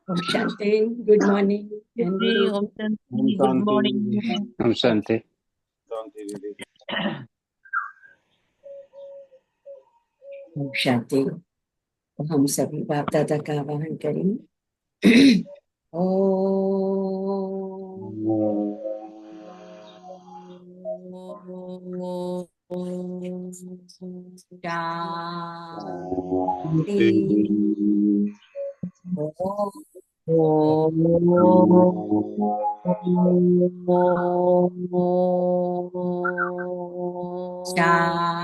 ओम शांति। Good morning and जी, गुरु। ओम ओम शांति, गुड शांति मॉर्निंग। ओम शांति शांति दीदी। ओम शांति। तो हम सभी बाप दादा का आवाहन करेंगे। शांति। शांति।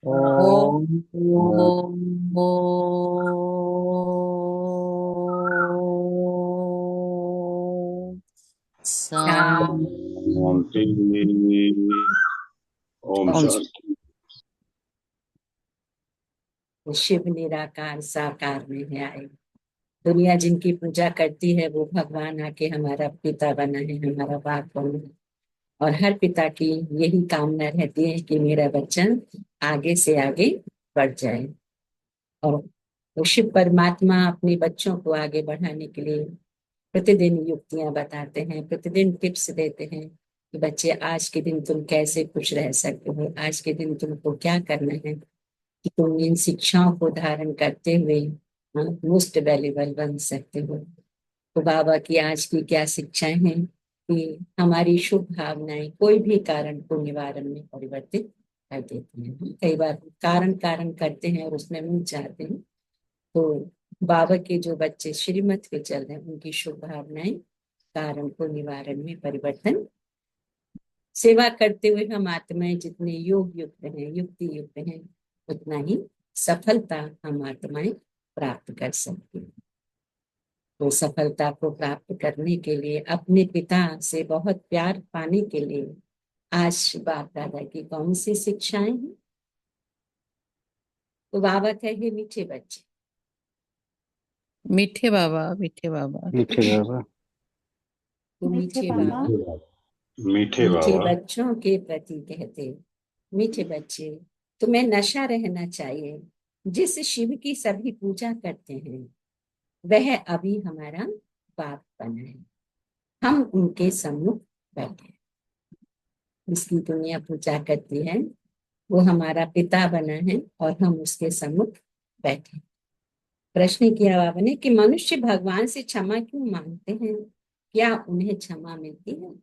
ओम शांति ओम शांति। शिव निराकार साकार में है आए। दुनिया जिनकी पूजा करती है वो भगवान आके हमारा पिता बना है, हमारा बाप बना है। और हर पिता की यही कामना रहती है कि मेरा बच्चा आगे से आगे बढ़ जाए। और वो शिव परमात्मा अपने बच्चों को आगे बढ़ाने के लिए प्रतिदिन युक्तियां बताते हैं, प्रतिदिन टिप्स देते हैं कि बच्चे आज के दिन तुम कैसे खुश रह सकते हो, आज के दिन तुमको क्या करना है कि तुम इन शिक्षाओं को धारण करते हुए मोस्ट वैल्यूबल बन सकते हो। तो बाबा की आज की क्या शिक्षाएं हैं कि हमारी शुभ भावनाएं कोई भी कारण को निवारण में परिवर्तित कर देती हैं। कई बार कारण कारण करते हैं और उसमें मुंह जाते हैं। तो बाबा के जो बच्चे श्रीमत पे चल रहे हैं उनकी शुभ भावनाएं कारण को निवारण में परिवर्तन। सेवा करते हुए हम आत्माएं जितने योग युक्त हैं, युक्ति युक्त हैं, उतना ही सफलता हम आत्माएं प्राप्त कर सकते हैं। तो सफलता को प्राप्त करने के लिए, अपने पिता से बहुत प्यार पाने के लिए आज बाप दादा की कौन सी शिक्षाएं हैं? तो बाबा कहे मीठे बच्चे। मीठे बाबा, मीठे बाबा। मीठे बाबा। तो मीठे बाबा मीठे मीठे बाबा। बच्चों के प्रति कहते, मीठे बच्चे तुम्हें नशा रहना चाहिए। जिस शिव की सभी पूजा करते हैं वह अभी हमारा बाप बना है। हम उनके सम्मुख बैठे, जिसकी दुनिया पूजा करती है वो हमारा पिता बना है और हम उसके सम्मुख बैठे। प्रश्न किया बाबा ने कि मनुष्य भगवान से क्षमा क्यों मांगते हैं, क्या उन्हें क्षमा मिलती है?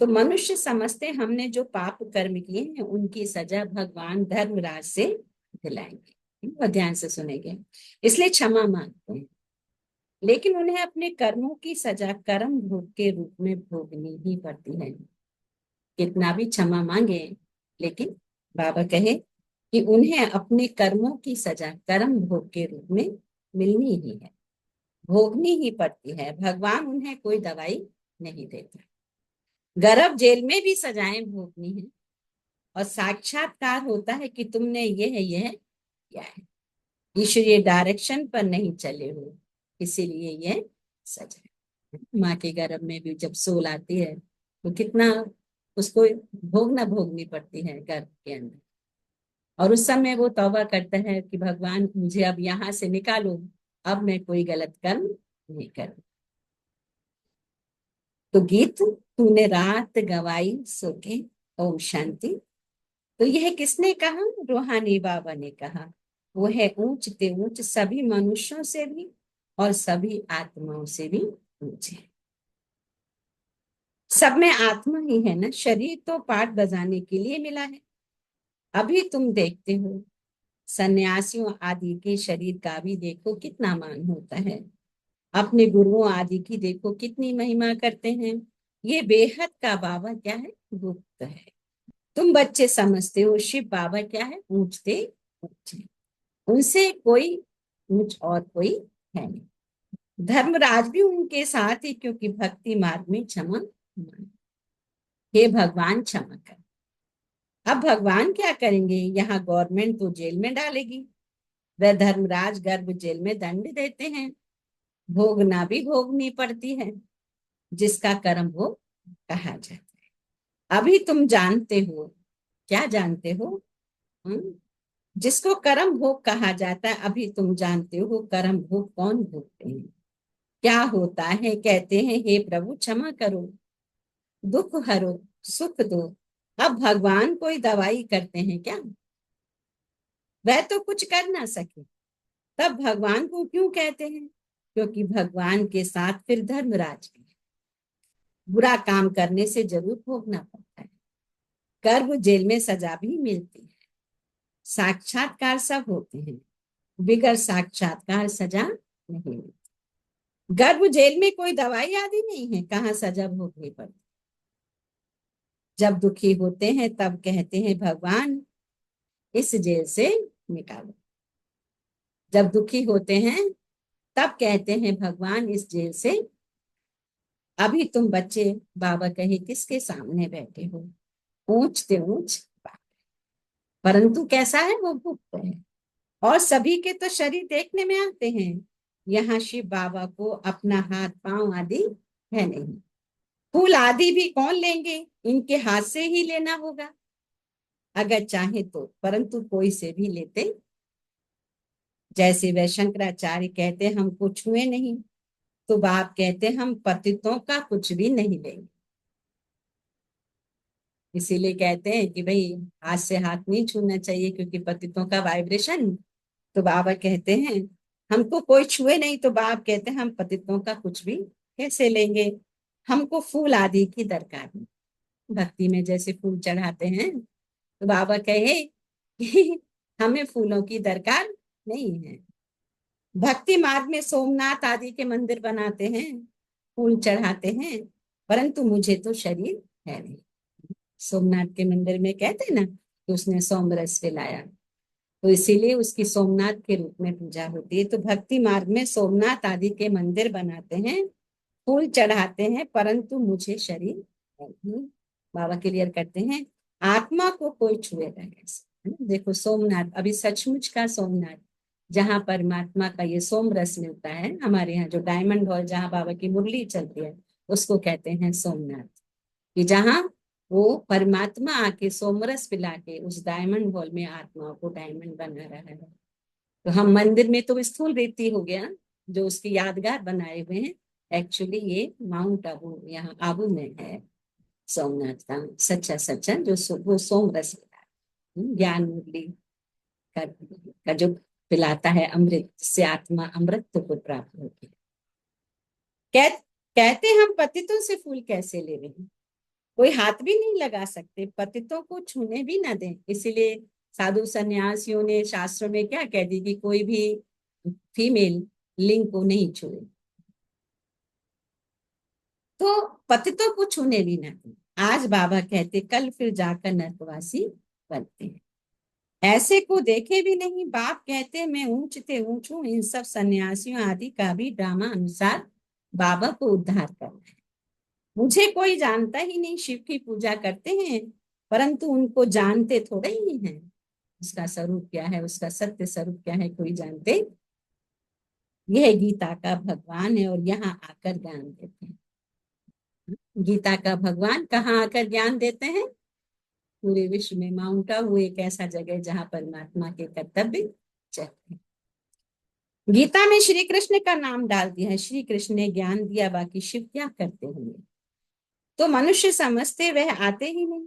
तो मनुष्य समझते हमने जो पाप कर्म किए हैं उनकी सजा भगवान धर्मराज से दिलाएंगे। बहुत ध्यान से सुनेंगे, इसलिए क्षमा मांगते हैं। लेकिन उन्हें अपने कर्मों की सजा कर्म भोग के रूप में भोगनी ही पड़ती है। कितना भी क्षमा मांगे, लेकिन बाबा कहे कि उन्हें अपने कर्मों की सजा कर्म भोग के रूप में मिलनी ही है, भोगनी ही पड़ती है। भगवान उन्हें कोई दवाई नहीं देता। गर्भ जेल में भी सजाएं भोगनी है और साक्षात्कार होता है कि तुमने यह किया है, ईश्वरीय डायरेक्शन पर नहीं चले हो, इसीलिए यह सजा है। माँ के गर्भ में भी जब सोल आती है तो कितना उसको भोगनी पड़ती है गर्भ के अंदर। और उस समय वो तौबा करता है कि भगवान मुझे अब यहाँ से निकालो, अब मैं कोई गलत कर्म नहीं करूँ। तो गीत तूने रात गवाई सो के ओम शांति। तो यह किसने कहा? रूहानी बाबा ने कहा। वो है ऊंच ते ऊंच, सभी मनुष्यों से भी और सभी आत्माओं से भी ऊंचे। सब में आत्मा ही है ना, शरीर तो पाठ बजाने के लिए मिला है। अभी तुम देखते हो सन्यासियों आदि के शरीर का भी देखो कितना मान होता है, अपने गुरुओं आदि की देखो कितनी महिमा करते हैं। ये बेहद का बाबा क्या है? गुप्त है। तुम बच्चे समझते हो शिव बाबा क्या है? ऊंचते ऊंचे, उनसे कोई ऊंच और कोई है नहीं। धर्मराज भी उनके साथ ही, क्योंकि भक्ति मार्ग में क्षमा मांगे। हे भगवान क्षमा कर। अब भगवान क्या करेंगे? यहाँ गवर्नमेंट तो जेल में डालेगी, वह धर्मराज गर्भ जेल में दंड देते हैं। भोगना भी भोगनी पड़ती है, जिसका कर्म वो कहा जाता है। अभी तुम जानते हो, क्या जानते हो? हम्म? जिसको कर्म भोग कहा जाता है, अभी तुम जानते हो कर्म भोग कौन भोगते हैं, क्या होता है। कहते हैं हे प्रभु क्षमा करो, दुख हरो, सुख दो। अब भगवान कोई दवाई करते हैं क्या? वह तो कुछ कर ना सके, तब भगवान को क्यों कहते हैं? क्योंकि भगवान के साथ फिर धर्मराज भी है। बुरा काम करने से जरूर भोगना पड़ता है, गर्भ जेल में सजा भी मिलती है। साक्षात्कार सब होते हैं, बिगर साक्षात्कार सजा नहीं मिलती। गर्भ जेल में कोई दवाई आदि नहीं है, कहाँ सजा भोगनी पड़ती। जब दुखी होते हैं तब कहते हैं भगवान इस जेल से निकालो। जब दुखी होते हैं तब कहते हैं भगवान इस जेल से। अभी तुम बच्चे बाबा कहे किसके सामने बैठे हो, ऊंचते ऊंच, परंतु कैसा है वो भुगते हैं। और सभी के तो शरीर देखने में आते हैं, यहाँ शिव बाबा को अपना हाथ पांव आदि है नहीं। फूल आदि भी कौन लेंगे, इनके हाथ से ही लेना होगा अगर चाहे तो, परंतु कोई से भी लेते। जैसे वह शंकराचार्य कहते हमको छुए नहीं, तो बाप कहते हम पतितों का कुछ भी नहीं लेंगे। इसीलिए कहते हैं कि भाई हाथ से हाथ नहीं छूना चाहिए, क्योंकि पतितों का वाइब्रेशन। तो बाबा कहते हैं हमको कोई छुए नहीं, तो बाप कहते हैं हम पतितों का कुछ भी कैसे लेंगे। हमको फूल आदि की दरकार नहीं। भक्ति में जैसे फूल चढ़ाते हैं, तो बाबा कहे कि हमें फूलों की दरकार नहीं है। भक्ति मार्ग में सोमनाथ आदि के मंदिर बनाते हैं, फूल चढ़ाते हैं, परंतु मुझे तो शरीर है नहीं। सोमनाथ के मंदिर में कहते हैं ना कि उसने सोमरस पिलाया, तो इसीलिए उसकी सोमनाथ के रूप में पूजा होती है। तो भक्ति मार्ग में सोमनाथ आदि के मंदिर बनाते हैं, फूल चढ़ाते हैं, परंतु मुझे शरीर है नहीं। बाबा क्लियर करते हैं आत्मा को कोई छुएगा कैसे, है ना? देखो सोमनाथ, अभी सचमुच का सोमनाथ, जहाँ परमात्मा का ये सोम रस मिलता है। हमारे यहाँ जो डायमंड हॉल जहाँ बाबा की मुरली चलती है, उसको कहते हैं सोमनाथ। कि जहाँ वो परमात्मा आके सोमरस पिला के उस डायमंड हॉल में आत्माओं को डायमंड बना रहा है। तो हम मंदिर में तो स्थूल रीति हो गया जो उसकी यादगार बनाए हुए हैं। एक्चुअली ये माउंट आबू, यहाँ आबू में है सोमनाथ का सच्चा सच्चा जो वो सोमरस पिला ज्ञान मुरली का जो पिलाता है, अमृत से आत्मा अमृत को प्राप्त होती है। कहते हम पतितों से फूल कैसे ले रहे हैं, कोई हाथ भी नहीं लगा सकते, पतितों को छूने भी ना दें। इसीलिए साधु सन्यासियों ने शास्त्रों में क्या कह दी कि कोई भी फीमेल लिंग को नहीं छुए, तो पतितों को छूने भी ना दें। आज बाबा कहते कल फिर जाकर नरकवासी बनते हैं। ऐसे को देखे भी नहीं, बाप कहते मैं ऊंचते ऊंच हूं, इन सब सन्यासियों आदि का भी ड्रामा अनुसार बाबा को उद्धार करना है। मुझे कोई जानता ही नहीं, शिव की पूजा करते हैं परंतु उनको जानते थोड़े ही हैं। उसका स्वरूप क्या है, उसका सत्य स्वरूप क्या है, कोई जानते। यह गीता का भगवान है और यहाँ आकर ज्ञान देते हैं। गीता का भगवान कहाँ आकर ज्ञान देते हैं? पूरे विश्व में माउंट आबू एक ऐसा जगह है जहाँ परमात्मा के कर्तव्य चलते हैं। गीता में श्री कृष्ण का नाम डाल दिया है, श्री कृष्ण ने ज्ञान दिया, बाकी शिव क्या करते होंगे। तो मनुष्य समझते वह आते ही नहीं।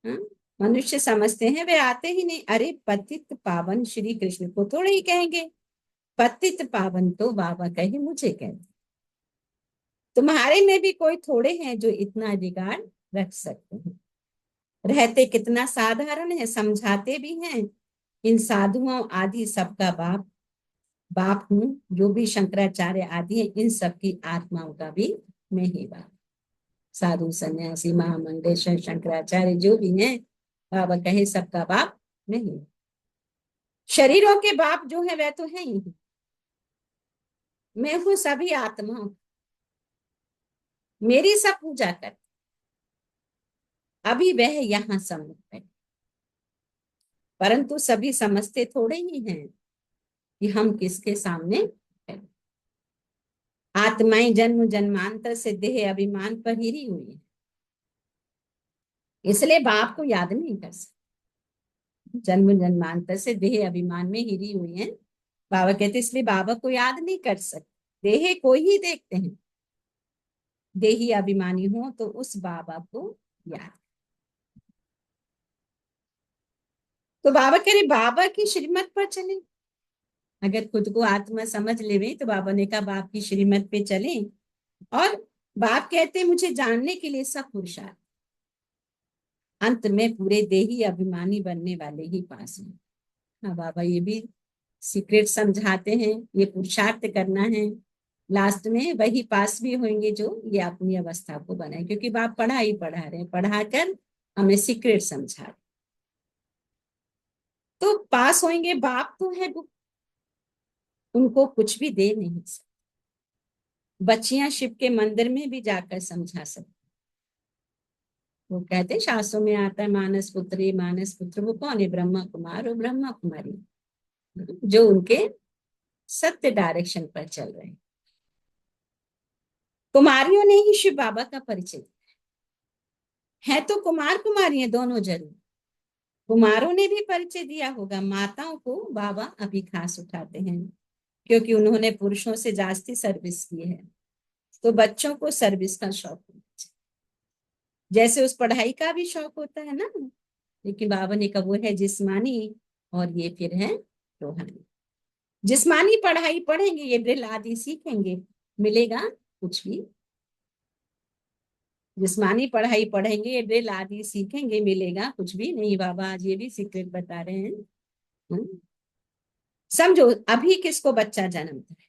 हाँ? मनुष्य समझते हैं वे आते ही नहीं। अरे पतित पावन श्री कृष्ण को थोड़े ही कहेंगे, पतित पावन तो बाबा कहे मुझे कहते। तुम्हारे में भी कोई थोड़े हैं जो इतना रिगार्ड रख सकते हैं। रहते कितना साधारण है, समझाते भी हैं। इन साधुओं आदि सबका बाप बाप हूं, जो भी शंकराचार्य आदि है इन सबकी आत्माओं का भी मैं ही बाप। साधु सन्यासी महामंडेश्वर शंकराचार्य जो भी हैं, बाबा कहे सबका बाप नहीं। शरीरों के बाप जो है वह तो है ही, मैं हूं सभी आत्माओं, मेरी सब पूजा कर। अभी वह यहाँ सम्मुख है, परंतु सभी समझते थोड़े ही हैं कि हम किसके सामने हैं। आत्माएं जन्म जन्मांतर से देह अभिमान पर हिरी हुई है। इसलिए बाप को याद नहीं कर सकते, जन्म जन्मांतर से देह अभिमान में हिरी हुई है। बाबा कहते इसलिए बाबा को याद नहीं कर सकते, देह को ही देखते हैं। देही अभिमानी हो तो उस बाबा को याद। तो बाबा कह रहे बाबा की श्रीमत पर चले। अगर खुद को आत्मा समझ लेवे तो बाबा ने कहा बाप की श्रीमत पे चले। और बाप कहते मुझे जानने के लिए सब पुरुषार्थ, अंत में पूरे देही अभिमानी बनने वाले ही पास हैं। हाँ बाबा ये भी सीक्रेट समझाते हैं, ये पुरुषार्थ करना है, लास्ट में वही पास भी होंगे जो ये अपनी अवस्था को बनाए। क्योंकि बाप पढ़ा ही पढ़ा रहे हैं, पढ़ाकर हमें सीक्रेट समझा रहे। तो पास होंगे, बाप तो है गुप्त, उनको कुछ भी दे नहीं सकते। बच्चियां शिव के मंदिर में भी जाकर समझा सकती। वो कहते शास्त्रों में आता है मानस पुत्री मानस पुत्र, वो कौन है? ब्रह्मा कुमार और ब्रह्मा कुमारी, जो उनके सत्य डायरेक्शन पर चल रहे हैं। कुमारियों ने ही शिव बाबा का परिचय दिया है, तो कुमार कुमारियां दोनों जरूर। कुमारों ने भी परिचय दिया होगा। माताओं को बाबा अभी खास उठाते हैं क्योंकि उन्होंने पुरुषों से जास्ती सर्विस की है। तो बच्चों को सर्विस का शौक होना चाहिए, जैसे उस पढ़ाई का भी शौक होता है ना। लेकिन बाबा ने कहा वो है जिस्मानी और ये फिर है रूहानी। जिस्मानी पढ़ाई पढ़ेंगे, ये ड्रिल आदि सीखेंगे, मिलेगा कुछ भी। जिस्मानी पढ़ाई पढ़ेंगे, ये ड्रिल आदि सीखेंगे, मिलेगा कुछ भी नहीं। बाबा आज ये भी सीक्रेट बता रहे हैं। समझो अभी किसको बच्चा जन्मता है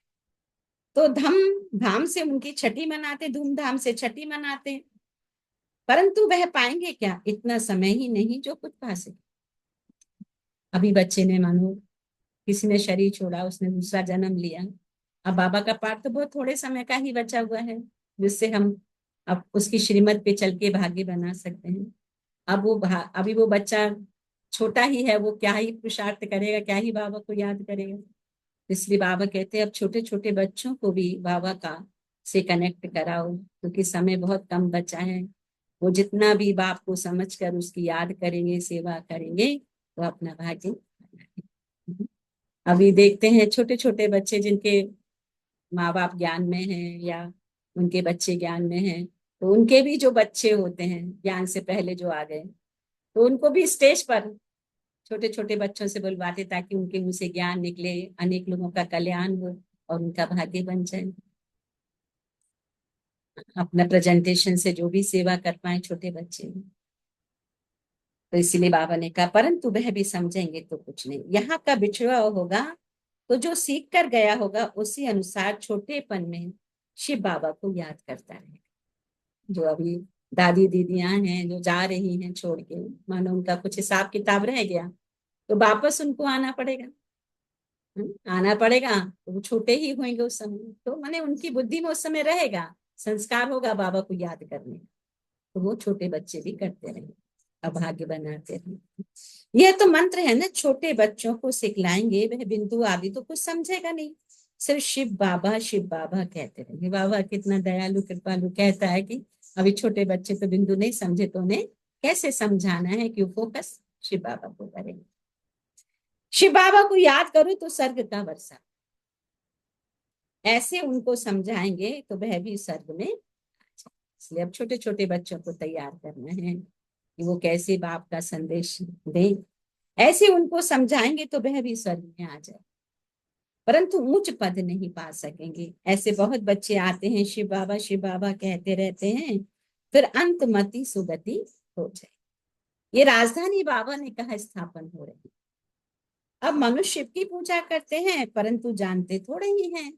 तो धम धाम से उनकी छठी मनाते, धूमधाम से छठी मनाते, परंतु वह पाएंगे क्या? इतना समय ही नहीं जो कुछ पा सके। अभी बच्चे ने मानो किसी ने शरीर छोड़ा, उसने दूसरा जन्म लिया। अब बाबा का पाठ तो बहुत थोड़े समय का ही बचा हुआ है जिससे हम अब उसकी श्रीमत पे चल के भाग्य बना सकते हैं। अब वो अभी वो बच्चा छोटा ही है, वो क्या ही पुरुषार्थ करेगा, क्या ही बाबा को याद करेगा। इसलिए बाबा कहते हैं अब छोटे छोटे बच्चों को भी बाबा का से कनेक्ट कराओ, क्योंकि समय बहुत कम बचा है। वो जितना भी बाप को समझकर उसकी याद करेंगे, सेवा करेंगे, तो अपना भाग्य बनाएंगे। अभी देखते हैं छोटे छोटे बच्चे जिनके माँ बाप ज्ञान में हैं या उनके बच्चे ज्ञान में हैं, तो उनके भी जो बच्चे होते हैं ज्ञान से पहले जो आ गए, तो उनको भी स्टेज पर छोटे छोटे बच्चों से बुलवाते ताकि उनके मुंह से ज्ञान निकले, अनेक लोगों का कल्याण हो और उनका भाग्य बन जाए। अपना प्रेजेंटेशन से जो भी सेवा कर पाए छोटे बच्चे। तो इसीलिए बाबा ने कहा परंतु वह भी समझेंगे तो कुछ नहीं, यहाँ का बिछड़ा होगा तो जो सीख कर गया होगा उसी अनुसार छोटेपन में शिव बाबा को याद करता रहेगा। जो अभी दादी दीदियां हैं जो जा रही हैं छोड़ के, मानो उनका कुछ हिसाब किताब रह गया तो वापस उनको आना पड़ेगा। आना पड़ेगा तो वो छोटे ही होंगे उस समय, तो माने उनकी बुद्धि में उस समय रहेगा, संस्कार होगा बाबा को याद करने का, तो वो छोटे बच्चे भी करते रहेंगे, अभाग्य बनाते रहेंगे। यह तो मंत्र है ना, छोटे बच्चों को सिखलाएंगे, वह बिंदु आदि तो कुछ समझेगा नहीं, सिर्फ शिव बाबा कहते रहेंगे। बाबा कितना दयालु कृपालु, कहता है कि अभी छोटे बच्चे तो बिंदु नहीं समझे तो उन्हें कैसे समझाना है कि फोकस शिव बाबा को करेंगे। शिव बाबा को याद करो तो स्वर्ग का वर्षा, ऐसे उनको समझाएंगे तो वह भी स्वर्ग में। इसलिए अब छोटे छोटे बच्चों को तैयार करना है कि वो कैसे बाप का संदेश दें, ऐसे उनको समझाएंगे तो वह भी स्वर्ग में आ जाए, परंतु उच्च पद नहीं पा सकेंगे। ऐसे बहुत बच्चे आते हैं शिव बाबा कहते रहते हैं, फिर अंतमति सुगति हो जाए। ये राजधानी बाबा ने कहा स्थापन हो रही। अब मनुष्य शिव की पूजा करते हैं परंतु जानते थोड़े ही हैं।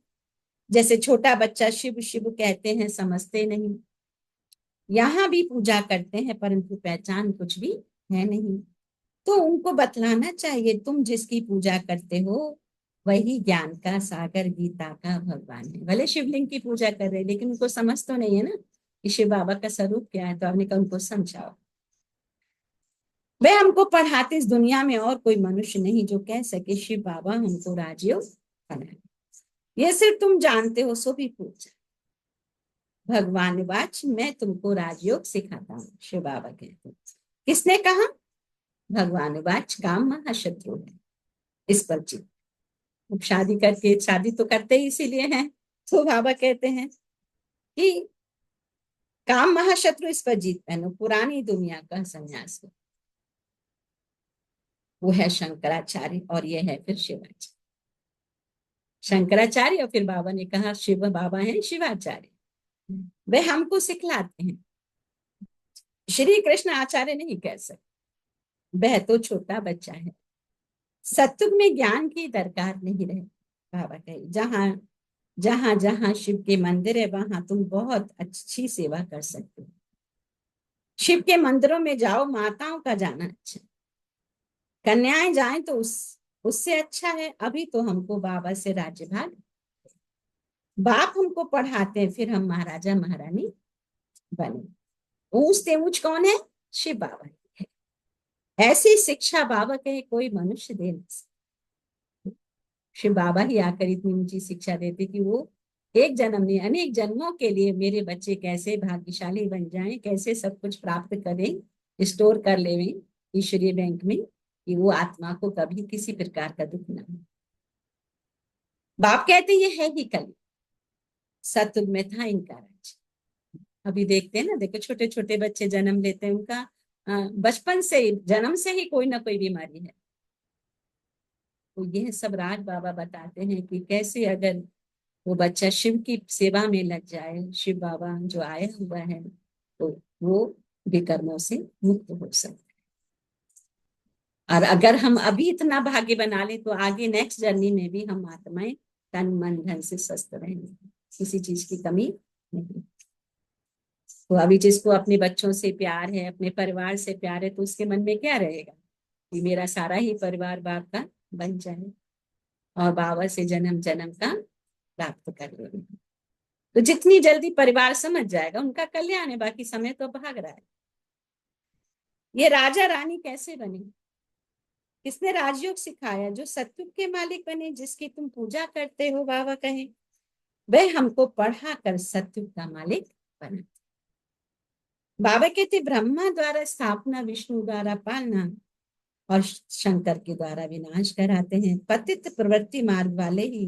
जैसे छोटा बच्चा शिव शिव कहते हैं, समझते नहीं। यहाँ भी पूजा करते हैं परंतु पहचान कुछ भी है नहीं, तो उनको बतलाना चाहिए तुम जिसकी पूजा करते हो वही ज्ञान का सागर गीता का भगवान है। भले शिवलिंग की पूजा कर रहे लेकिन उनको समझ तो नहीं है ना कि शिव बाबा का स्वरूप क्या है। तो आपने कहा उनको समझाओ। वे हमको पढ़ाते, इस दुनिया में और कोई मनुष्य नहीं जो कह सके शिव बाबा हमको राजयोग बनाए। ये सिर्फ तुम जानते हो सो भी पूछा। भगवान वाच मैं तुमको राजयोग सिखाता हूँ, शिव बाबा कहते हैं। किसने कहा? भगवान वाच काम महाशत्रु है, इस पर जीत। अब शादी करके, शादी तो करते ही इसीलिए हैं, तो बाबा कहते हैं कि काम महाशत्रु, इस पर जीत पहनो, पुरानी दुनिया का संन्यास लो। वो है शंकराचार्य और ये है फिर शिवाचार्य। शंकराचार्य और फिर बाबा ने कहा शिव बाबा हैं शिवाचार्य, वे हमको सिखलाते हैं। श्री कृष्ण आचार्य नहीं कह सकते, वह तो छोटा बच्चा है। सत्युग में ज्ञान की दरकार नहीं रहे। बाबा कहे जहां जहां जहां शिव के मंदिर है वहां तुम बहुत अच्छी सेवा कर सकते हो। शिव के मंदिरों में जाओ, माताओं का जाना अच्छा, कन्याएं जाएं तो उससे अच्छा है। अभी तो हमको बाबा से राज्यभाग, बाप हमको पढ़ाते हैं, फिर हम महाराजा महारानी बने। ऊंचते ऊंच कौन है? शिव बाबा है। ऐसी शिक्षा बाबा कहे कोई मनुष्य दे नहीं सकता। शिव बाबा ही आकर इतनी ऊंची शिक्षा देते कि वो एक जन्म नहीं अनेक जन्मों के लिए मेरे बच्चे कैसे भाग्यशाली बन जाएं, कैसे सब कुछ प्राप्त करें, स्टोर कर लें ईश्वरीय बैंक में, कि वो आत्मा को कभी किसी प्रकार का दुख ना हो। बाप कहते ये है ही कल, सतयुग में था इनका राज्य। अभी देखते हैं ना, देखो छोटे छोटे बच्चे जन्म लेते हैं, उनका बचपन से जन्म से ही कोई ना कोई बीमारी है। तो यह सब राज बाबा बताते हैं कि कैसे अगर वो बच्चा शिव की सेवा में लग जाए, शिव बाबा जो आया हुआ है, तो वो विकर्मों से मुक्त हो सकता है। और अगर हम अभी इतना भाग्य बना ले तो आगे नेक्स्ट जर्नी में भी हम आत्माएं तन मन धन से स्वस्थ रहेंगे, किसी चीज की कमी नहीं। तो अभी जिसको अपने बच्चों से प्यार है, अपने परिवार से प्यार है, तो उसके मन में क्या रहेगा कि मेरा सारा ही परिवार बाप का बन जाए और बाबा से जन्म जन्म का प्राप्त कर ले। तो जितनी जल्दी परिवार समझ जाएगा उनका कल्याण है, बाकी समय तो भाग रहा है। ये राजा रानी कैसे बने? किसने राजयोग सिखाया? जो सत्युग के मालिक बने, जिसकी तुम पूजा करते हो, बाबा कहे वह हमको पढ़ा कर सत्युग का मालिक बना। बाबा कहते ब्रह्मा द्वारा स्थापना, विष्णु द्वारा पालना और शंकर के द्वारा विनाश कराते हैं। पतित प्रवृत्ति मार्ग वाले ही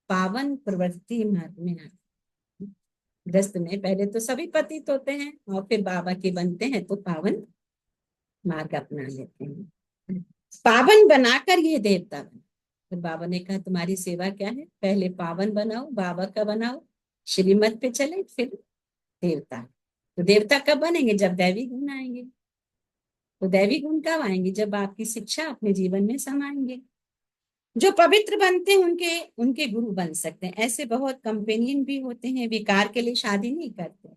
पावन प्रवृत्ति मार्ग में आते। गृहस्थ में पहले तो सभी पतित होते हैं और फिर बाबा के बनते हैं तो पावन मार्ग अपना लेते हैं। पावन बनाकर ये देवता बना। फिर बाबा ने कहा तुम्हारी सेवा क्या है, पहले पावन बनाओ, बाबा का बनाओ, श्रीमत पे चले, फिर देवता। तो देवता कब बनेंगे? जब दैवी गुण आएंगे। तो दैवी गुण कब आएंगे? जब आपकी शिक्षा अपने जीवन में समाएंगे। जो पवित्र बनते हैं उनके उनके गुरु बन सकते हैं। ऐसे बहुत कंपेनियन भी होते हैं, विकार के लिए शादी नहीं करते।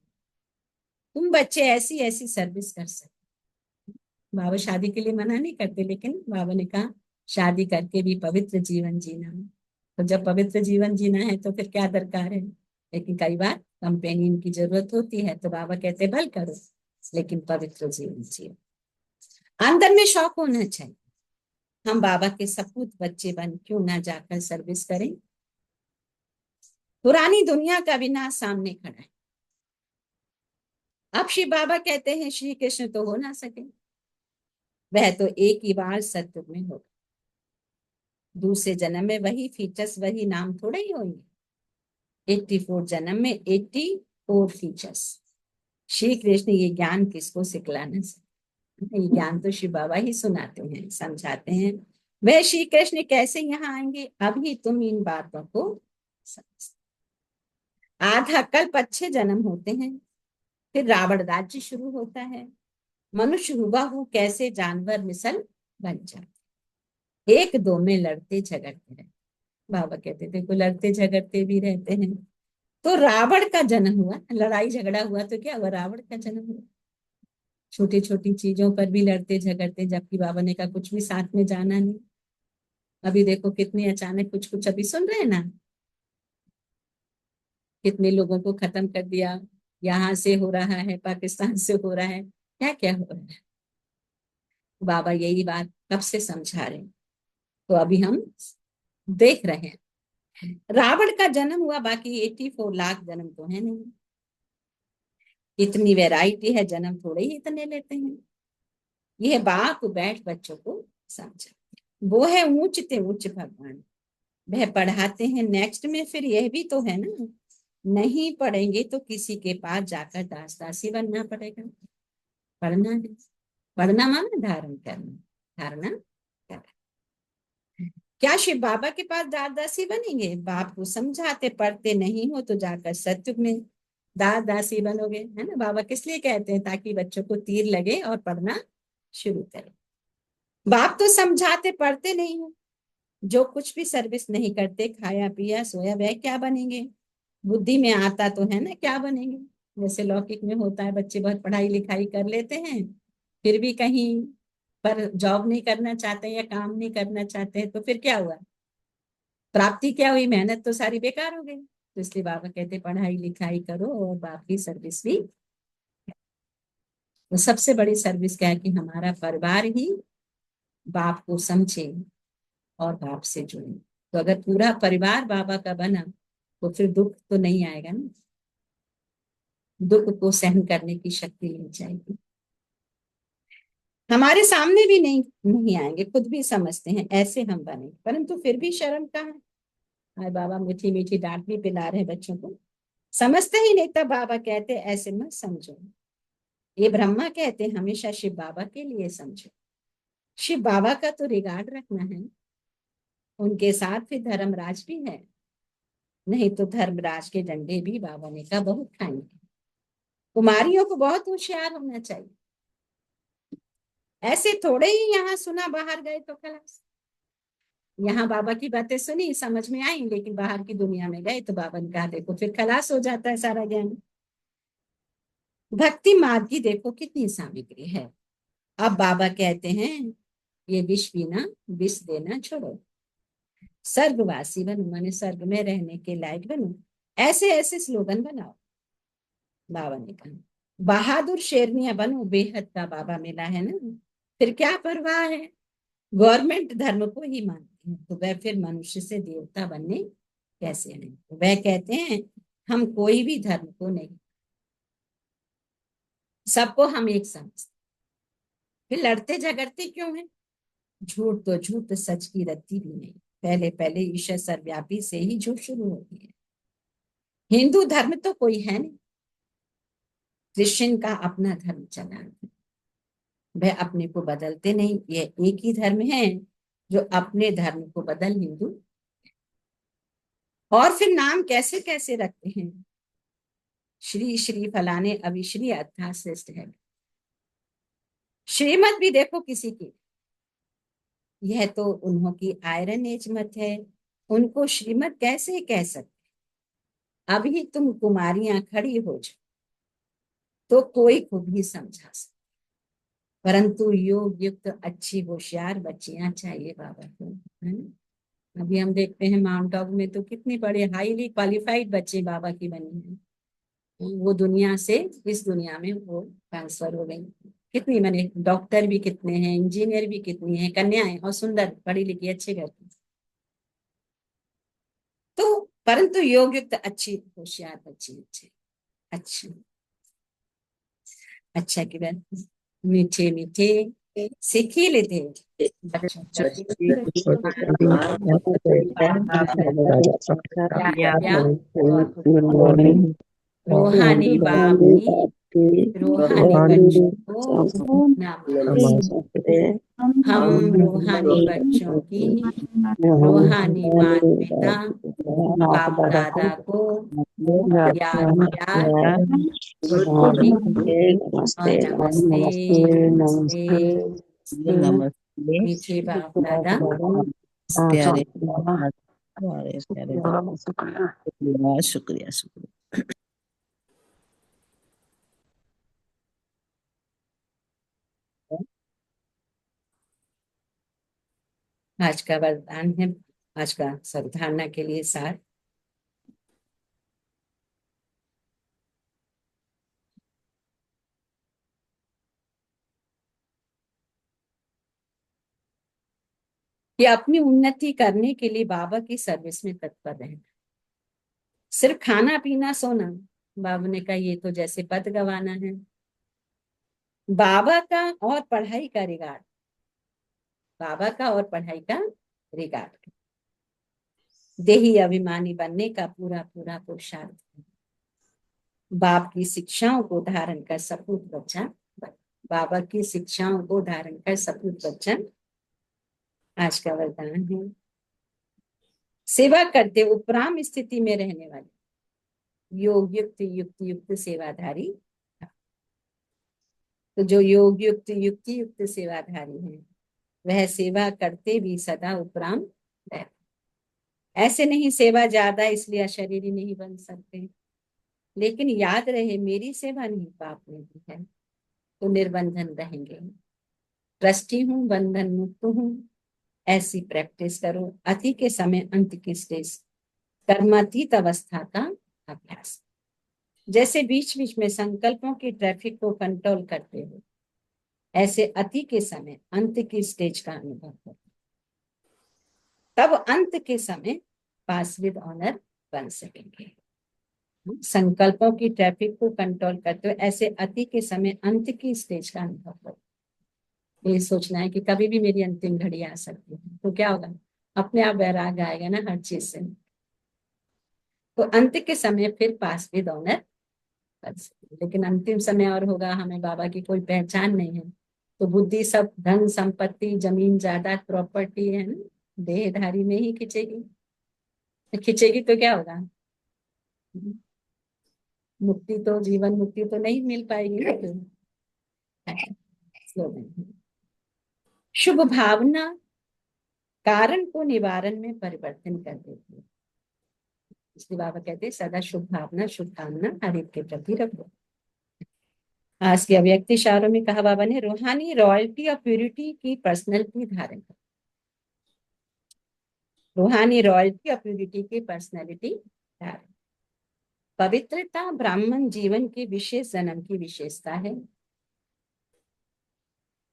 तुम बच्चे ऐसी ऐसी सर्विस कर सकते। बाबा शादी के लिए मना नहीं करते, लेकिन बाबा ने कहा शादी करके भी पवित्र जीवन जीना है। तो जब पवित्र जीवन जीना है तो फिर क्या दरकार है? लेकिन कई बार कंपेनियन की जरूरत होती है, तो बाबा कहते भल करो लेकिन पवित्र जीवन जियो। अंदर में शौक होना चाहिए, हम बाबा के सपूत बच्चे बन क्यों ना जाकर सर्विस करें। पुरानी दुनिया का विनाश सामने खड़ा है। अब श्री बाबा कहते हैं श्री कृष्ण तो हो ना सके, वह तो एक ही बार सत्युग में होगा, दूसरे जन्म में वही फीचर्स वही नाम थोड़े ही होंगे। 84 जन्म में 84 फीचर्स। श्री कृष्ण ये ज्ञान किसको सिखलाना सकते? ये ज्ञान तो श्री बाबा ही सुनाते हैं, समझाते हैं। वह श्री कृष्ण कैसे यहाँ आएंगे, अभी तुम इन बातों को समझ। आधा कल्प अच्छे जन्म होते हैं, फिर रावण राज्य शुरू होता है। मनुष्य हुबहू कैसे जानवर मिसल बन जाते, एक दो में लड़ते झगड़ते रहते। बाबा कहते थे को लड़ते झगड़ते भी रहते हैं। तो रावण का जन्म हुआ, लड़ाई झगड़ा हुआ तो क्या हुआ, रावण का जन्म हुआ। छोटी छोटी चीजों पर भी लड़ते झगड़ते, जबकि बाबा ने कहा कुछ भी साथ में जाना नहीं। अभी देखो कितने अचानक कुछ कुछ अभी सुन रहे हैं ना, कितने लोगों को खत्म कर दिया। यहाँ से हो रहा है, पाकिस्तान से हो रहा है, क्या क्या हो रहा है। बाबा यही बात कब से समझा रहे हैं, तो अभी हम देख रहे हैं। रावण का जन्म हुआ, बाकी 84 लाख जन्म तो है नहीं। इतनी वैरायटी है, जन्म थोड़े ही इतने लेते हैं। यह बाप बैठ बच्चों को समझा। वो है ऊंच ते ऊंच भगवान, वह पढ़ाते हैं। नेक्स्ट में फिर यह भी तो है ना, नहीं पढ़ेंगे तो किसी के पास जाकर दास दासी बनना पड़ेगा। पढ़ना है, पढ़ना माना धारण करना, धारणा करना। क्या शिव बाबा के पास दास दासी बनेंगे? बाप को समझाते, पढ़ते नहीं हो तो जाकर सत्युग में दास दासी बनोगे, है ना। बाबा किस लिए कहते हैं? ताकि बच्चों को तीर लगे और पढ़ना शुरू करें। बाप तो समझाते, पढ़ते नहीं हो, जो कुछ भी सर्विस नहीं करते, खाया पिया सोया, वह क्या बनेंगे? बुद्धि में आता तो है ना क्या बनेंगे। जैसे लौकिक में होता है, बच्चे बहुत पढ़ाई लिखाई कर लेते हैं, फिर भी कहीं पर जॉब नहीं करना चाहते या काम नहीं करना चाहते, तो फिर क्या हुआ? प्राप्ति क्या हुई? मेहनत तो सारी बेकार हो गई। तो इसलिए बाबा कहते पढ़ाई लिखाई करो और बाप की सर्विस भी। तो सबसे बड़ी सर्विस क्या है? कि हमारा परिवार ही बाप को समझे और बाप से जुड़े। तो अगर पूरा परिवार बाबा का बना तो फिर दुख तो नहीं आएगा ना, दुख को सहन करने की शक्ति मिल जाएगी। हमारे सामने भी नहीं आएंगे, खुद भी समझते हैं ऐसे हम बने, परंतु फिर भी शर्म कहाँ है। बाबा मीठी मीठी डांट भी पिला रहे बच्चों को, समझते ही नहीं, तब बाबा कहते ऐसे मत समझो। ये ब्रह्मा कहते हमेशा शिव बाबा के लिए समझो। शिव बाबा का तो रिगार्ड रखना है, उनके साथ फिर धर्मराज भी है, नहीं तो धर्मराज के डंडे भी बाबा ने कहा बहुत खाएंगे। कुमारियों को बहुत होशियार होना चाहिए, ऐसे थोड़े ही यहाँ सुना बाहर गए तो खलास। यहाँ बाबा की बातें सुनी, समझ में आई, लेकिन बाहर की दुनिया में गए तो बाबा ने कहा देखो, फिर खलास हो जाता है सारा ज्ञान। भक्ति मार्ग की देखो कितनी सामग्री है। अब बाबा कहते हैं ये विष पीना, विष देना छोड़ो, स्वर्गवासी बनो, माने स्वर्ग में रहने के लायक बनो। ऐसे ऐसे स्लोगन बनाओ। बाबा ने कहा बहादुर शेरनिया बनो, बेहद का बाबा मिला है ना, फिर क्या परवाह है। गवर्नमेंट धर्म को ही मानती है, तो वह फिर मनुष्य से देवता बनने कैसे आए? वह कहते हैं हम कोई भी धर्म को नहीं, सबको हम एक समझते, फिर लड़ते झगड़ते क्यों है? झूठ तो झूठ, सच की रत्ती भी नहीं। पहले पहले ईश्वर सर्वव्यापी से ही झूठ शुरू होती है। हिंदू धर्म तो कोई है नहीं, क्रिश्चियन का अपना धर्म चला, वह अपने को बदलते नहीं। यह एक ही धर्म है जो अपने धर्म को बदल हिंदू। और फिर नाम कैसे कैसे रखते हैं, श्री श्री फलाने अविश्री अर्थात श्रेष्ठ है। श्रीमत भी देखो किसी की, यह तो उन्हों की आयरन एज मत है, उनको श्रीमत कैसे कह सकते? अभी तुम कुमारियां खड़ी हो जाओ तो कोई को भी समझा सकते, परंतु योग युक्त अच्छी होशियार बच्चियां चाहिए बाबा को, है ना। अभी हम देखते हैं माउंट आबू में तो कितनी बड़े हाईली क्वालिफाइड बच्चे बाबा की बनी हैं। वो दुनिया से इस दुनिया में वो ट्रांसफर हो गई। कितनी मैंने डॉक्टर भी कितने हैं, इंजीनियर भी कितनी हैं, कन्याएं और सुंदर पढ़ी लिखी अच्छे घर की। तो परंतु योग युक्त अच्छी होशियार बच्ची अच्छे, अच्छा अच्छा की बात, मीठे मीठे सीखी लेते बच्चों को गुड मॉर्निंग। रूहानी बाप की रूहानी बच्चों को नमस्ते। हम रूहानी बच्चों की रूहानी माता पिता बाप दादा को याद प्यार गुड मॉर्निंग और नमस्ते नमस्ते। नमस्ते मीठे बाप दादा प्यारे प्यारे प्यारे, शुक्रिया शुक्रिया शुक्रिया। आज का वरदान है, आज का सावधारणा के लिए सार। कि अपनी उन्नति करने के लिए बाबा की सर्विस में तत्पर रहना। सिर्फ खाना पीना सोना, बाबा ने कहा ये तो जैसे पद गवाना है। बाबा का और पढ़ाई का रिगार्ड, बाबा का और पढ़ाई का रिगार्ड, देही अभिमानी बनने का पूरा पूरा पुरुषार्थ, बाप की शिक्षाओं को धारण कर सपूत बच्चा बन। बाबा की शिक्षाओं को धारण कर सपूत बच्चा आज का वरदान है। सेवा करते उपराम स्थिति में रहने वाले योग युक्त युक्त युक्त सेवाधारी। तो जो योग युक्त युक्त युक्त सेवाधारी हैं वह सेवा करते भी सदा उपराम रहते। ऐसे नहीं सेवा ज्यादा इसलिए अशरीरी नहीं बन सकते, लेकिन याद रहे मेरी सेवा नहीं पाप में भी है, तो निर्बंधन रहेंगे। ट्रस्टी हूं, बंधन मुक्त हूं, ऐसी प्रैक्टिस करो। अति के समय अंत की स्टेज, कर्मातीत अवस्था का अभ्यास। जैसे बीच बीच में संकल्पों की ट्रैफिक को कंट्रोल करते हो, ऐसे अति के समय अंत की स्टेज का अनुभव करो। तब अंत के समय पास विद ऑनर बन सकेंगे। संकल्पों की ट्रैफिक को कंट्रोल करते हो, ऐसे अति के समय अंत की स्टेज का अनुभव करो। ये सोचना है कि कभी भी मेरी अंतिम घड़ी आ सकती है, तो क्या होगा, अपने आप वैराग आएगा ना हर चीज से। तो अंत के समय फिर पास विद ऑनर बन सकते, लेकिन अंतिम समय और होगा, हमें बाबा की कोई पहचान नहीं है, तो बुद्धि सब धन संपत्ति जमीन जायदाद प्रॉपर्टी है ना, देहधारी में ही खिंचेगी। खिंचेगी तो क्या होगा, मुक्ति तो, जीवन मुक्ति तो नहीं मिल पाएगी ना। स्लोगन, शुभ भावना कारण को निवारण में परिवर्तन कर देती है। इसलिए बाबा कहते हैं सदा शुभ भावना शुभ कामना हर एक के प्रति रखो। आज के अव्यक्त इशारों में कहा बाबा ने, रूहानी रॉयल्टी और प्यूरिटी की पर्सनैलिटी धारण करो। रूहानी रॉयल्टी और प्यूरिटी की पर्सनैलिटी धारण। पवित्रता ब्राह्मण जीवन की विशेष जन्म की विशेषता है।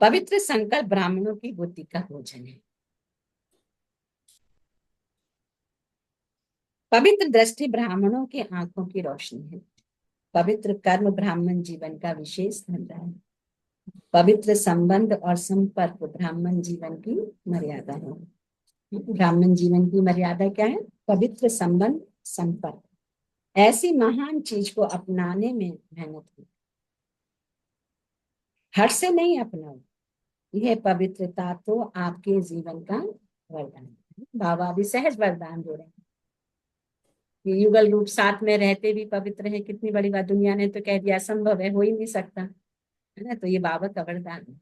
पवित्र संकल्प ब्राह्मणों की बुद्धि का भोजन है। पवित्र दृष्टि ब्राह्मणों के आंखों की रोशनी है। पवित्र कर्म ब्राह्मण जीवन का विशेष धंधा है। पवित्र संबंध और संपर्क ब्राह्मण जीवन की मर्यादा है। ब्राह्मण जीवन की मर्यादा क्या है, पवित्र संबंध संपर्क। ऐसी महान चीज को अपनाने में मेहनत की, हट से नहीं अपनाओ। यह पवित्रता तो आपके जीवन का वरदान है। बाबा भी सहज वरदान दे रहे हैं। ये युगल रूप साथ में रहते भी पवित्र है, कितनी बड़ी बात, दुनिया ने तो कह दिया असंभव है, हो ही नहीं सकता, है ना। तो ये बाबा का वरदान है,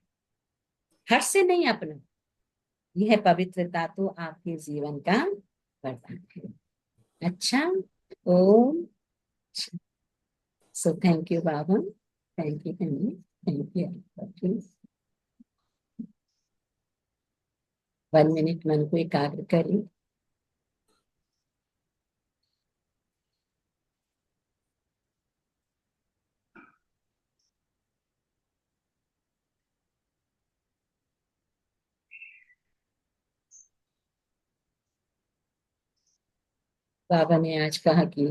हट से नहीं अपना। यह पवित्रता तो आपके जीवन का वरदान है। अच्छा, ओम। सो थैंक यू बाबा, thank you, thank you. 1 minute मन को एकाग्र करें। बाबा ने आज कहा कि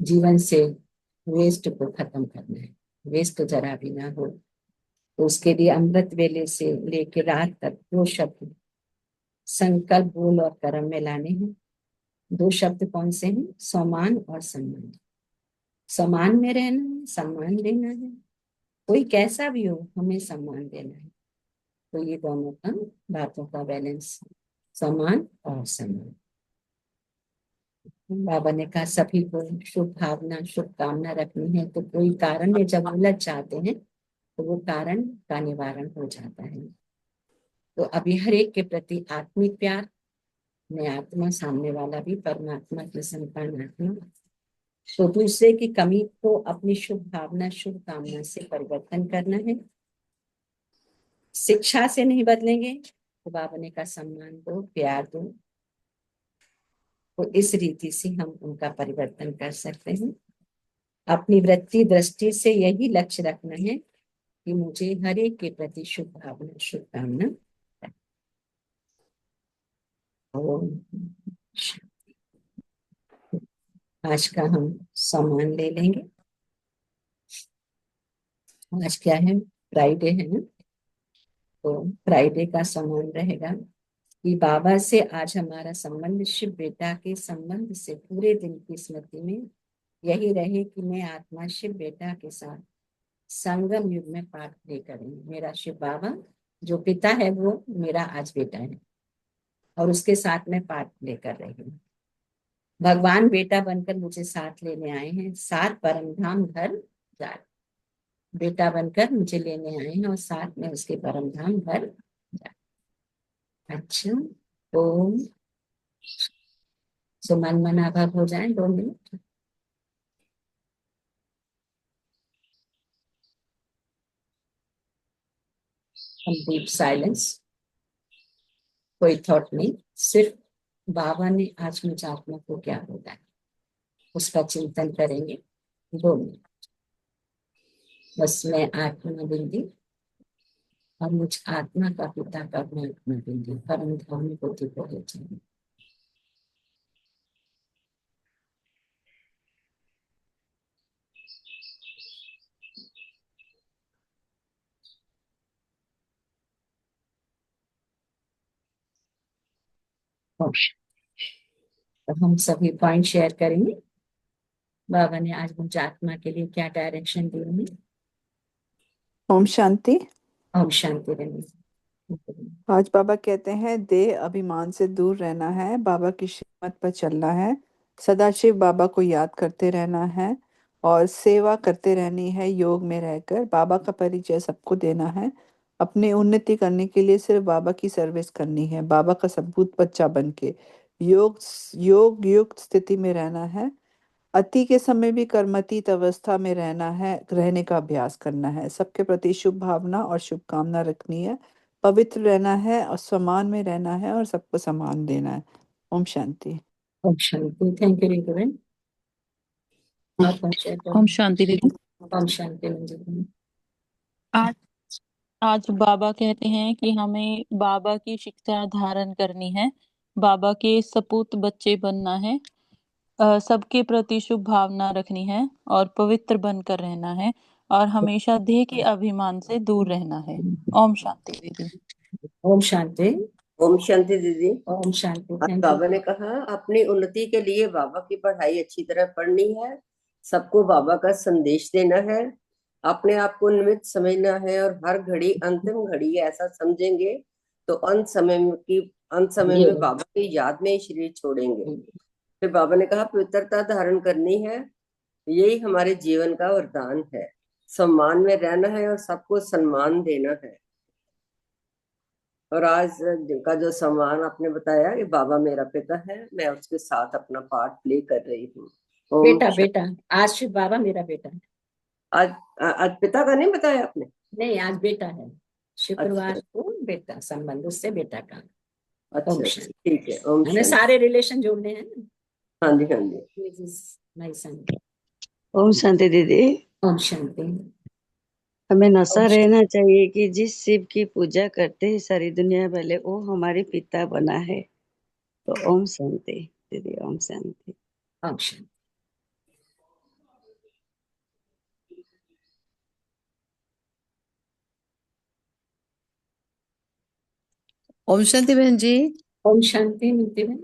जीवन से वेस्ट को खत्म करना है, वेस्ट जरा भी ना हो। तो उसके लिए अमृत वेले से लेके रात तक 2 शब्द संकल्प बोल और कर्म में लाने हैं। 2 शब्द कौन से हैं, सम्मान और सम्मान। सम्मान में रहना है, सम्मान देना है। कोई कैसा भी हो हमें सम्मान देना है। तो ये दोनों का बातों का बैलेंस, सम्मान और सम्मान। बाबा ने कहा सभी को शुभ भावना शुभकामना रखनी है। तो कोई कारण में जब उलझ जाते हैं तो वो कारण का निवारण हो जाता है। तो अभी हर एक के प्रति आत्मिक प्यार, मैं आत्मा, सामने वाला भी परमात्मा की संतान आत्मा। तो दूसरे की कमी को अपनी शुभ भावना शुभ कामना से परिवर्तन करना है। शिक्षा से नहीं बदलेंगे तो बाबा ने कहा सम्मान दो, प्यार दो। तो इस रीति से हम उनका परिवर्तन कर सकते हैं। अपनी वृत्ति दृष्टि से यही लक्ष्य रखना है कि मुझे हर एक के प्रति शुभ भावना शुभकामना। आज का हम सम्मान ले लेंगे। आज क्या है, फ्राइडे है ना, तो फ्राइडे का सम्मान रहेगा कि बाबा से आज हमारा संबंध शिव बेटा के संबंध से पूरे दिन की स्मृति में यही रहे कि मैं आत्मा शिव बेटा के साथ संगम युग में पाठ प्ले करूं। मेरा शिव बाबा जो पिता है वो मेरा आज बेटा है और उसके साथ में पाठ प्ले कर रही हूँ। भगवान बेटा बनकर मुझे साथ लेने आए हैं, साथ परम धाम घर जा रहे। बेटा बनकर मुझे लेने आए हैं और साथ में उसके परम धाम घर जा रहे। अच्छा, ओम। सो मन मनाभा हो जाए 2 मिनट। डीप साइलेंस, कोई थॉट नहीं, सिर्फ बाबा ने आज मुझे आत्मा को क्या बोला है उसका चिंतन करेंगे 2 मिनट। बस मैं आत्मा बिंदी और मुझ आत्मा का पिता का मैं आत्मा बिंदी परम धाम को हो जाए। तो हम सभी पॉइंट शेयर करेंगे। बाबा ने आज मुझे आत्मा के लिए क्या डायरेक्शन दी है। ओम शांति। ओम शांति रहे। आज बाबा कहते हैं देह अभिमान से दूर रहना है, बाबा की श्रीमत पर चलना है, सदाशिव बाबा को याद करते रहना है और सेवा करते रहनी है। योग में रहकर बाबा का परिचय सबको देना है। अपनी उन्नति करने के लिए सिर्फ बाबा की सर्विस करनी है, बाबा का सबूत बच्चा बन के योग योग युक्त स्थिति में रहना है। अति के समय भी कर्मतीत अवस्था में रहना है, रहने का अभ्यास करना है। सबके प्रति शुभ भावना और शुभकामना रखनी है। पवित्र रहना है और सम्मान में रहना है और सबको सम्मान देना है। ओम शांति। ओम शांति। Thank you रिंकूबेन। ओम शांति दीदी। ओम शांति मंजू। आज आज बाबा कहते हैं कि हमें बाबा की शिक्षा धारण करनी है, बाबा के सपूत बच्चे बनना है, सबके प्रति शुभ भावना रखनी है और पवित्र बनकर रहना है और हमेशा देह के अभिमान से दूर रहना है। ओम शांति दीदी। ओम शांति। ओम शांति दीदी। ओम शांति। आज बाबा ने कहा अपनी उन्नति के लिए बाबा की पढ़ाई अच्छी तरह पढ़नी है, सबको बाबा का संदेश देना है, अपने आप को निमित्त समझना है और हर घड़ी अंतिम घड़ी ऐसा समझेंगे तो अंत समय में बाबा की याद में ही शरीर छोड़ेंगे। फिर बाबा ने कहा पवित्रता धारण करनी है, यही हमारे जीवन का वरदान है। सम्मान में रहना है और सबको सम्मान देना है। और आज जिनका जो सम्मान आपने बताया कि बाबा मेरा पिता है, मैं उसके साथ अपना पार्ट प्ले कर रही हूँ। बेटा आज शिव बाबा मेरा बेटा है। आज पिता का नहीं बताया आपने? नहीं, आज बेटा है। शुक्रवार को बेटा संबंध उससे बेटा का। अच्छा ठीक है। ओम शांति। सारे रिलेशन जोड़ने हैं। हाँ जी हाँ जी। ओम शांति दीदी। ओम शांति। हमें नशा रहना चाहिए कि जिस शिव की पूजा करते ही सारी दुनिया वाले वो हमारे पिता बना है। तो ओम शांति दीदी। ओम शांति। ओम शांति। ओम शांति बहन जी। ओम शांति मिलती बहन।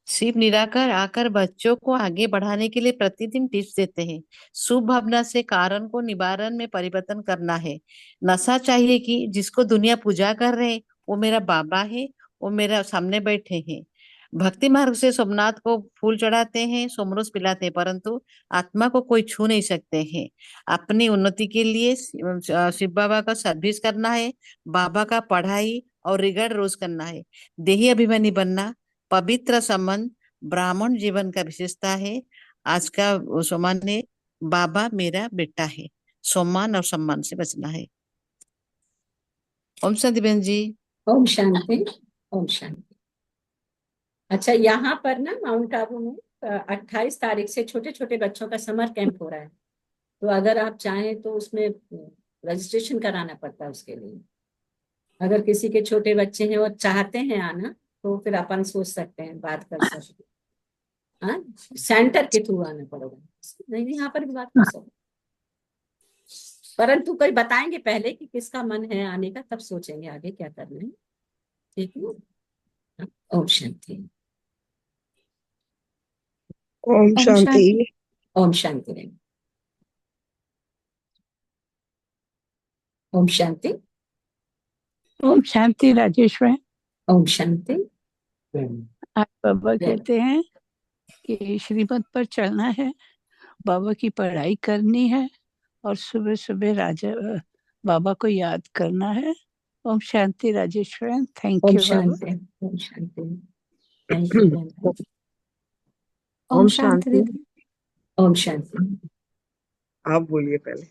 शिव निराकार आकर बच्चों को आगे बढ़ाने के लिए प्रतिदिन टिप्स देते हैं। शुभ भावना से कारण को निवारण में परिवर्तन करना है। नशा चाहिए कि जिसको दुनिया पूजा कर रहे हैं वो मेरा बाबा है, वो मेरा सामने बैठे हैं। भक्ति मार्ग से सोमनाथ को फूल चढ़ाते हैं, सोमरस पिलाते हैं, परंतु आत्मा को कोई छू नहीं सकते हैं। अपनी उन्नति के लिए शिव बाबा का सर्विस करना है, बाबा का पढ़ाई और रिगार्ड रोज करना है। देही अभिमानी बनना, पवित्र संबंध ब्राह्मण जीवन का विशेषता है। आज का सम्मान है बाबा मेरा बेटा है, सम्मान और सम्मान से बचना है। ओम शांति बहन जी। ओम शांति। ओम शांति। अच्छा, यहाँ पर ना माउंट आबू में 28 तारीख से छोटे छोटे बच्चों का समर कैंप हो रहा है, तो अगर आप चाहें तो उसमें रजिस्ट्रेशन कराना पड़ता है। उसके लिए अगर किसी के छोटे बच्चे हैं और चाहते हैं आना तो फिर अपन सोच सकते हैं, बात कर सकते हैं। हाँ, सेंटर के थ्रू आना पड़ेगा, नहीं यहाँ पर भी बात कर सकते। परंतु कोई बताएंगे पहले कि किसका मन है आने का, तब सोचेंगे आगे क्या करना है। ठीक है ना? ओम शांति। ओम ओम शांति। शांति। ओम शांति रहें। ओम शांति। ओम शांति राजेश्वर। ओम शांति। आज बाबा कहते हैं कि श्रीमत पर चलना है, बाबा की पढ़ाई करनी है और सुबह सुबह राजा बाबा को याद करना है। ओम शांति राजेश्वर। थैंक ओम यू बाबा। शांति। ओम शांति। थैंक यू बहन। ओम शांति दीदी। ओम शांति। आप बोलिए पहले।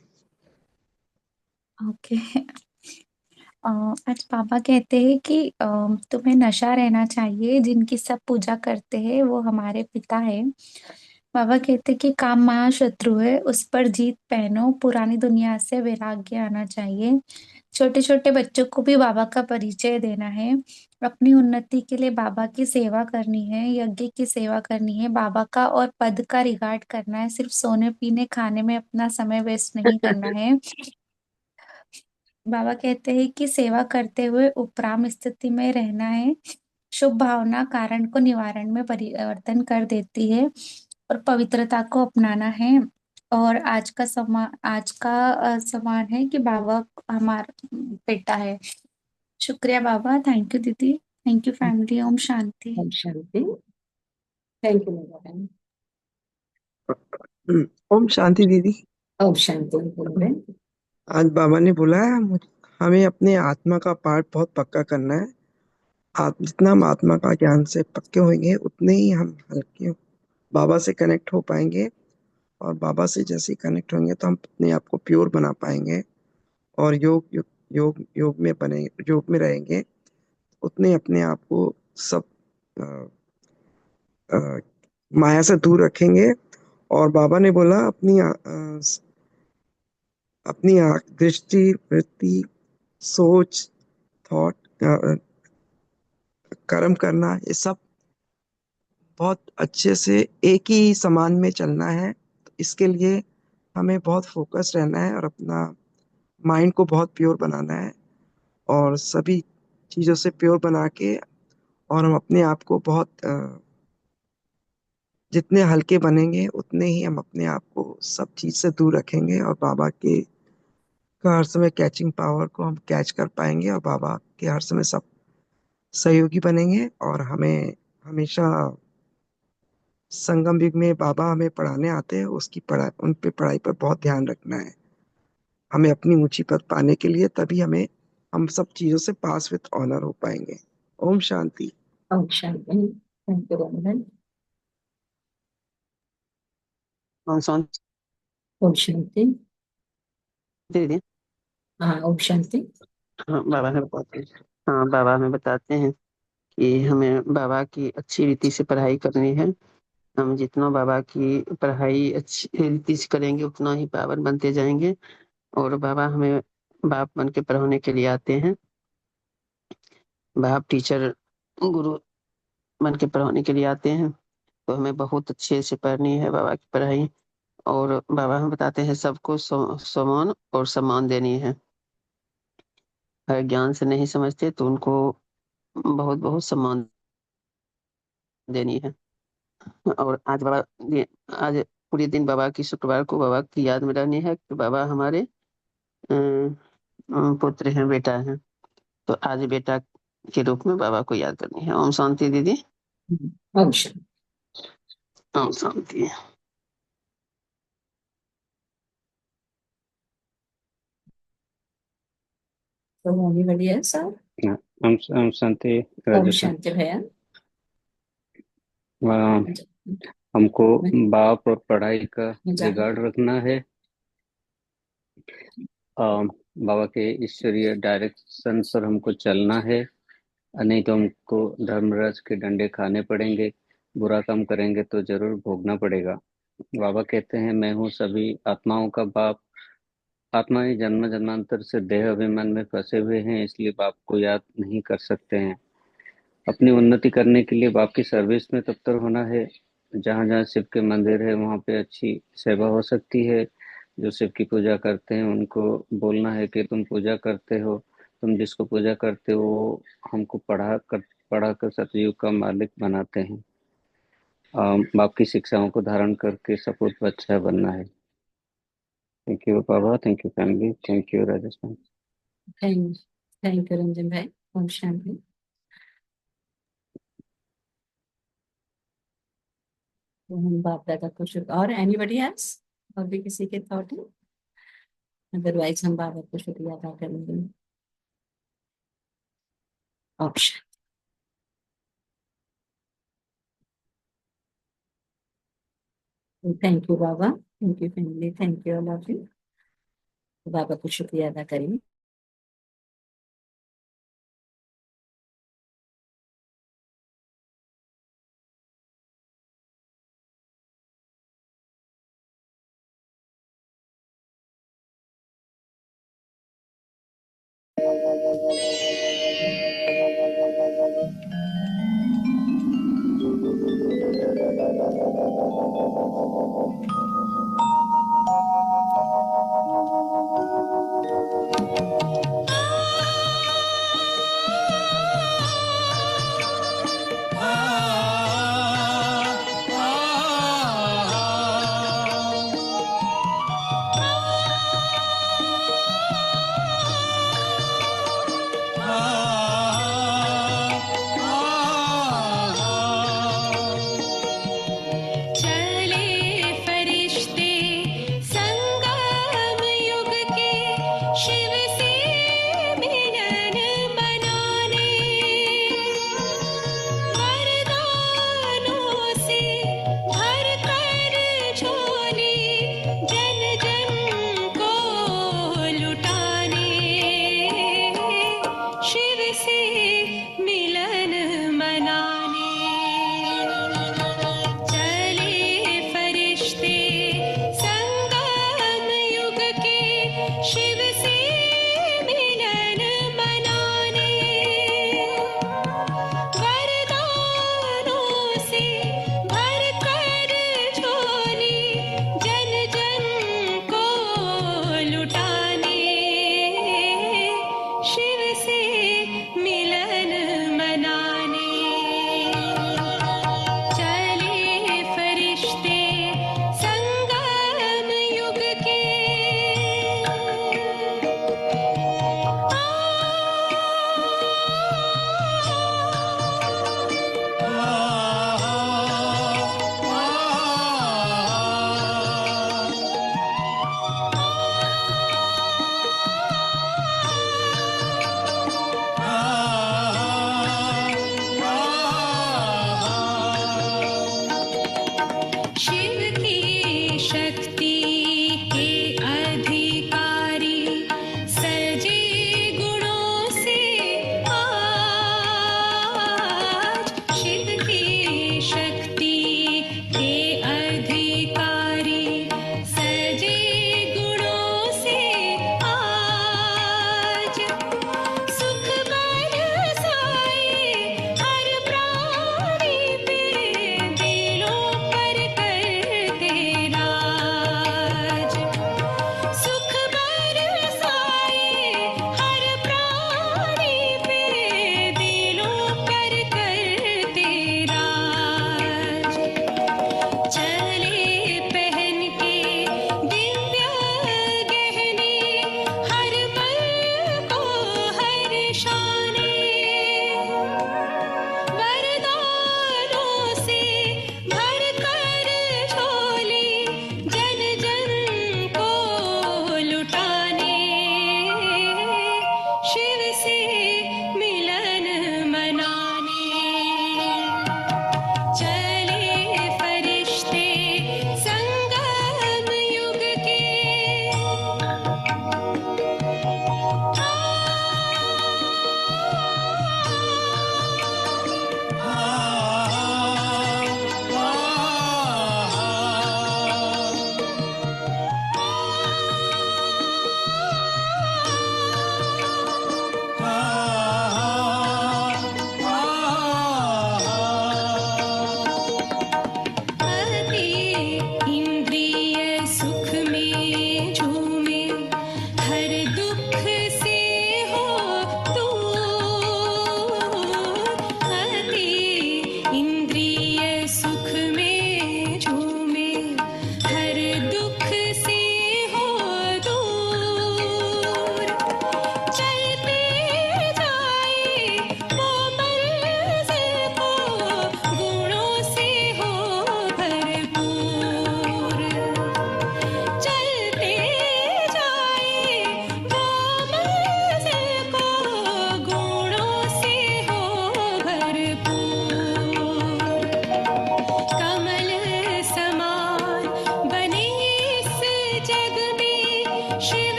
ओके। आज बाबा कहते हैं कि तुम्हें नशा रहना चाहिए, जिनकी सब पूजा करते हैं वो हमारे पिता है। बाबा कहते हैं कि काम महाशत्रु है, उस पर जीत पहनो, पुरानी दुनिया से वैराग्य आना चाहिए। छोटे छोटे बच्चों को भी बाबा का परिचय देना है। अपनी उन्नति के लिए बाबा की सेवा करनी है, यज्ञ की सेवा करनी है, बाबा का और पद का रिगार्ड करना है। सिर्फ सोने पीने खाने में अपना समय वेस्ट नहीं करना है। बाबा कहते हैं कि सेवा करते हुए उपराम स्थिति में रहना है। शुभ भावना कारण को निवारण में परिवर्तन कर देती है और पवित्रता को अपनाना है। और आज का समान है कि बाबा हमारा बेटा है। शुक्रिया बाबा। थैंक यू दीदी। Thank you family. Om Shanti. Om Shanti. Thank you मेरा बहन। ओम शांति दीदी। ओम शांति बहन। आज बाबा ने बोला है हमें अपने आत्मा का पाठ बहुत पक्का करना है। आप जितना हम आत्मा का ज्ञान से पक्के होंगे उतने ही हम हल्के बाबा से कनेक्ट हो पाएंगे। और बाबा से जैसे कनेक्ट होंगे तो हम अपने आप को प्योर बना पाएंगे और योग में रहेंगे। उतने अपने आप को सब अ, अ, माया से दूर रखेंगे। और बाबा ने बोला अपनी दृष्टि, वृत्ति, सोच, थॉट, कर्म करना, ये सब बहुत अच्छे से एक ही समान में चलना है। तो इसके लिए हमें बहुत फोकस रहना है और अपना माइंड को बहुत प्योर बनाना है और सभी चीज़ों से प्योर बना के और हम अपने आप को बहुत जितने हल्के बनेंगे उतने ही हम अपने आप को सब चीज़ से दूर रखेंगे और बाबा के का हर समय कैचिंग पावर को हम कैच कर पाएंगे और बाबा के हर समय सब सहयोगी बनेंगे। और हमें हमेशा संगम युग में बाबा हमें पढ़ाने आते हैं, उसकी पढ़ाई उन पे पढ़ाई पर बहुत ध्यान रखना है। हमें अपनी ऊंची पद पाने के लिए तभी हम सब चीजों से पास विद ऑनर हो पाएंगे। ओम शांति। ओम शांति। थैंक यू बहन। ओम शांति ओम शांति। दीदी। हाँ ओम शांति। हाँ बाबा हमें बताते हैं कि हमें बाबा की अच्छी रीति से पढ़ाई करनी है। हम जितना बाबा की पढ़ाई अच्छी रीति से करेंगे उतना ही पावन बनते जाएंगे। और बाबा हमें बाप बन के पढ़ाने के लिए आते हैं। बाप टीचर गुरु बन के पढ़ाने के लिए आते हैं। तो हमें बहुत अच्छे से पढ़नी है बाबा की पढ़ाई। और बाबा हमें बताते हैं सबको समान और सम्मान देनी है। अगर ज्ञान से नहीं समझते तो उनको बहुत बहुत सम्मान देनी है। और आज पूरे दिन बाबा की शुक्रवार को बाबा की याद में रहनी है कि बाबा हमारे पुत्र हैं, बेटा हैं। तो आज बेटा के रूप में बाबा को याद करनी है। ओम शांति दीदी। ओम शांति। ओम शांति। तो होने वाली है सर। ओम शांति ओम राजेश। शांति भैया। हमको बाप और पढ़ाई का मजा। रिगार्ड रखना है। बाबा के ईश्वरीय डायरेक्शन पर हमको चलना है, नहीं तो हमको धर्मराज के डंडे खाने पड़ेंगे। बुरा काम करेंगे तो जरूर भोगना पड़ेगा। बाबा कहते हैं मैं हूँ सभी आत्माओं का बाप। आत्माएं जन्म जन्मांतर से देह अभिमान में फंसे हुए हैं, इसलिए बाप को याद नहीं कर सकते हैं। अपनी उन्नति करने के लिए बाप की सर्विस में तत्पर होना है। जहाँ जहाँ शिव के मंदिर है वहाँ पे अच्छी सेवा हो सकती है। जो शिव की पूजा करते हैं उनको बोलना है कि तुम पूजा करते हो, तुम जिसको पूजा करते हो वो हमको पढ़ा कर सतयुग का मालिक बनाते हैं। बाप की शिक्षाओं को धारण करके सपूत बच्चा बनना है। थैंक यू बाबा, thank you family, thank you Rajasthan. Thank thank you Ranjan भाई। ओम शांति। तो हम बाप दादा को शुक्र। और एनीबडी एल्स, और भी किसी के थॉट है? अदरवाइज हम बाबा को शुक्रिया अदा करेंगे। ऑप्शन। थैंक यू बाबा, thank you family, thank you all of you. बाबा को शुक्रिया अदा करेंगे।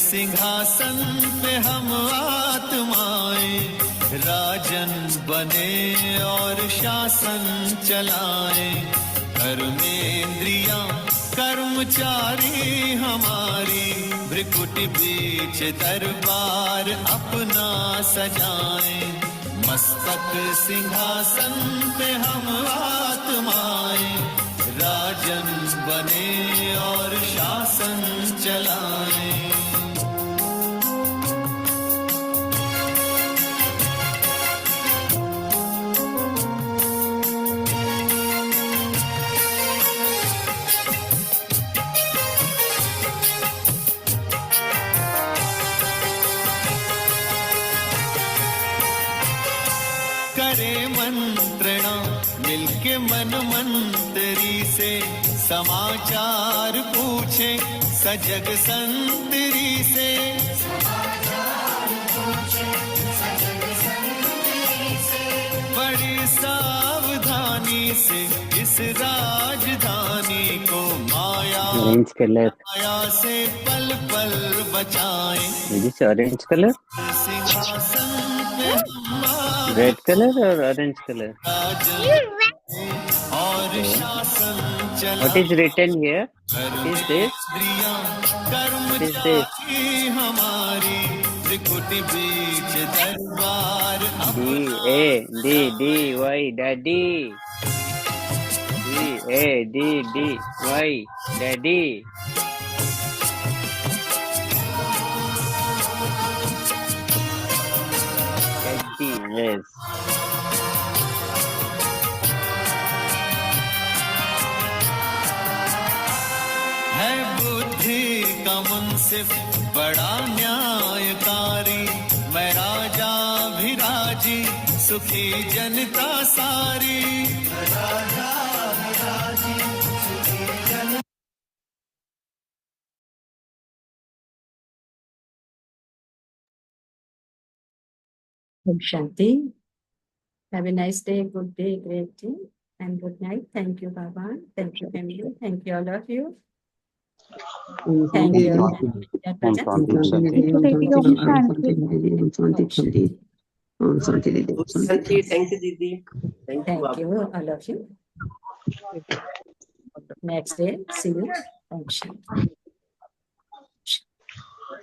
सिंहासन पे हम आत्माएं राजन बने और शासन चलाएं। कर्मेंद्रियां कर्मचारी हमारी भ्रिकुट बीच दरबार अपना सजाएं। मस्तक सिंहासन पे हम आत्माएं राजन बने और शासन चलाएं। करे मंत्रणा मिलके मन मंत्री से समाचार पूछे सजग संतरी से। बड़ी सावधानी से इस राजधानी को माया से पल पल बचाएं। ऑरेंज कलर, रेड कलर और ऑरेंज कलर। और शासन What is written here? What is this? What is this? हमारी त्रिकुट बीच दरबार D-A-D-D-Y daddy. D-A-D-D-Y daddy. Daddy, yes. है बुद्धि का मुंसिफ बड़ा न्यायकारी। मैं राजा भी राजी सुखी जनता सारी। राजा भी राजी सुखी जनता। Om Shanti. Have a nice day, good day, great day, and good night. Thank you, Baba. Thank you, family. Thank you, all of you. Thank you. Thank you, Didi. Thank you, all of you. Next day, see you. Om Shanti.